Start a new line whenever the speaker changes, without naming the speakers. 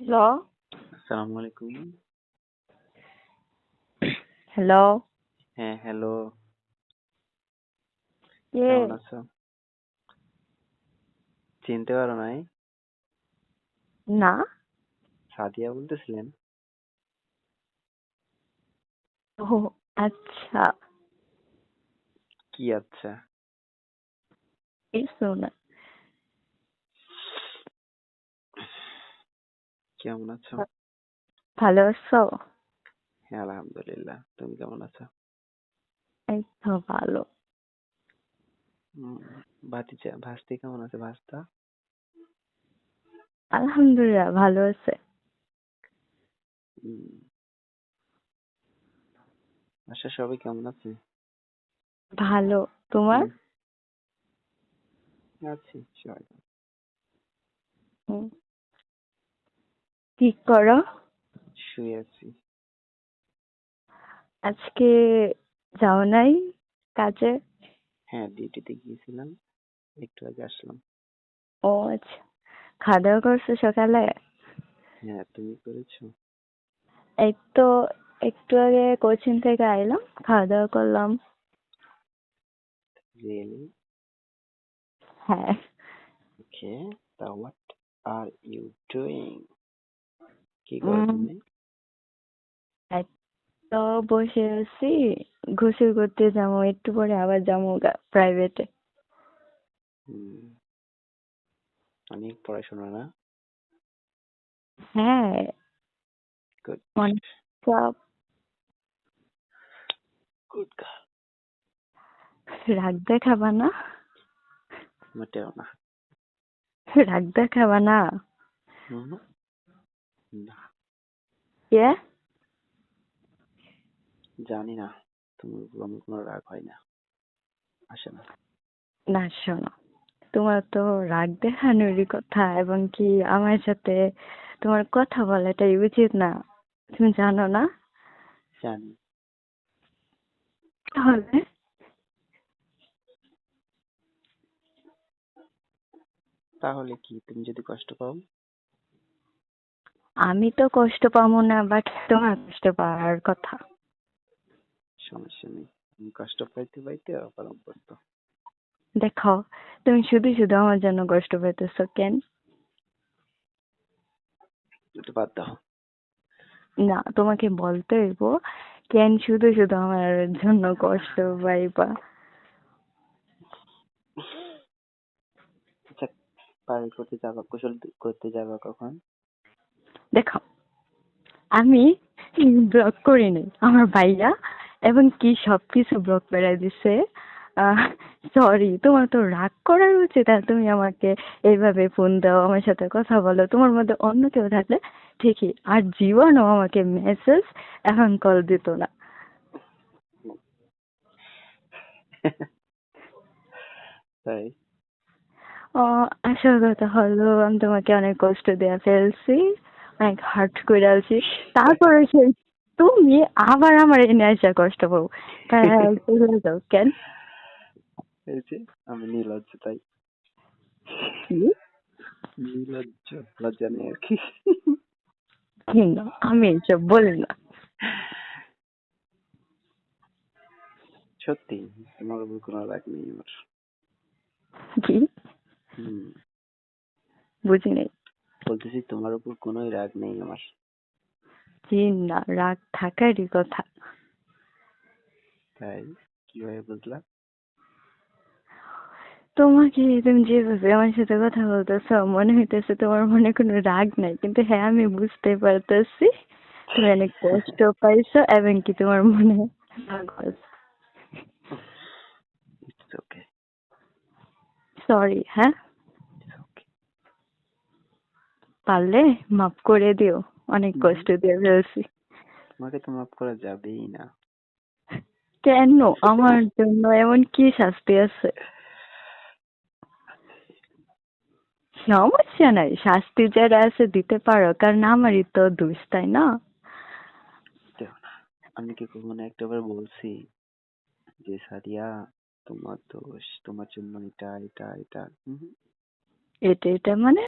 Hello,
আসসালামু আলাইকুম।
Hello,
হ্যাঁ, হ্যালো।
কে?
কেমন আছো? চিনতে পারো নাই?
না।
সাদিয়া বলতেছিলেন?
ও আচ্ছা,
কি আচ্ছা?
কিছু না।
কেমন আছো?
ভালো আছো?
হ্যাঁ, আলহামদুলিল্লাহ। তুমি কেমন আছো?
এই তো ভালো।
উম, ভাস্তি কেমন আছে ভাস্তা?
আলহামদুলিল্লাহ ভালো আছে।
উম, বাসার সবাই কেমন আছে?
ভালো। তোমার?
আছি সবাই।
হুম, কি করো?
শুয়ে আছি।
আজকে যাও নাই কাজে?
হ্যাঁ, ডিউটিতে গিয়েছিলাম। একটু আগে আসলাম।
ও আচ্ছা, খাওয়া দাওয়া করছো সকালে?
হ্যাঁ, তুমি করেছো?
এই তো একটু আগে কোচিং থেকে আইলাম, খাওয়া দাওয়া করলাম।
রিয়েলি?
হ্যাঁ।
ওকে। তা হোয়াট আর ইউ ডুইং? কি করো তুমি?
এই তো বসে আছি, গোসল করতে যাবো একটু পরে, আবার যাবো প্রাইভেটে।
হুম, অনেক পড়াশোনা না?
হ্যাঁ,
গুড।
অনেক চাপ।
Good girl.
রাগ দেখাবা না?
মোটেও না।
রাগ দেখাবা না?
হুম, না,
কে?
জানি না। তোমার উপর আমার কোনো রাগ হয় না, আসে না।
না শোনো, তোমার তো রাগ দেখানোরই কথা, এবং কি আমার সাথে তোমার কথা বলাটাই উচিত না, তুমি জানো না?
জানি।
তাহলে
তাহলে কি, তুমি যদি কষ্ট পাও?
আমি তো কষ্ট পাবো না, বাট তোমার কষ্ট পাওয়ার কথা।
সমস্যা নেই, আমি কষ্ট পাইতে পাইতে অপারম করতো।
দেখো, তুমি শুধু শুধু আমার জন্য কষ্ট পেতেছো কেন?
একটু বাদ দাও।
না, তোমাকে বলতে হইব কেন শুধু শুধু আমার জন্য কষ্ট পাইবা।
আচ্ছা, পার করতে যাবা, গোসল করতে যাবা কখন?
দেখো, আমি ব্লক করিনি, আমার ভাইয়া এবং কি সবকিছু ব্লক করে দিছে। সরি, তোমার তো রাগ করার উচিত, আর তুমি আমাকে এইভাবে ফোন দাও, আমার সাথে কথা বলো, তোমার মধ্যে অন্য কেউ থাকলে ঠিকই, আর জীবনও আমাকে মেসেজ এখন কল দিত না।
তাই?
আসল কথা হলো, আমি তোমাকে অনেক কষ্ট দিয়ে ফেলছি, অনেক হার্ট করে আছি, তারপরে সেই তুমি আবার আমার এনে এসে কষ্ট পাবো, চলে যাও কেন?
এই যে, আমি নির্লজ্জ তাই।
কি?
নির্লজ্জ, লজ্জা নেই আর কি।
কি না, আমি এইসব বলি না।
সত্যি, তোমার উপর কোনো রাগ নেই আমার।
কি?
হুম,
বুঝি নাই।
বলতেছি তোমার উপর কোনো রাগ নেই আমার।
কি না, রাগ থাকারই কথা।
তাই? কিভাবে বুঝলা?
তোমাকে, তুমি যেভাবে আমার সাথে কথা বলতেছো, মনে হইতেছে তোমার মনে কোনো রাগ নাই, কিন্তু হ্যাঁ আমি বুঝতে পারতেছি তুমি অনেক কষ্ট পাইছো, এবং কি তোমার মনে রাগ আছে।
It's okay.
সরি, হ্যাঁ,
ইটস ওকে।
পারলে মাফ করে দিও, অনেক কষ্ট দিয়ে ফেলছি।
তোমাকে তো মাফ করা যাবেই না।
কেন? আমার জন্য এমন কি শাস্তি আছে? সমস্যা নাই, শাস্তি যারা আছে দিতে পারো, কারণ আমারই তো দোষ, তাই না?
দেখো না, আমি কি কখনো একটাবার বলছি যে সাদিয়া তোমার দোষ, তোমার জন্য এটা এটা এটা?
এটা এটা মানে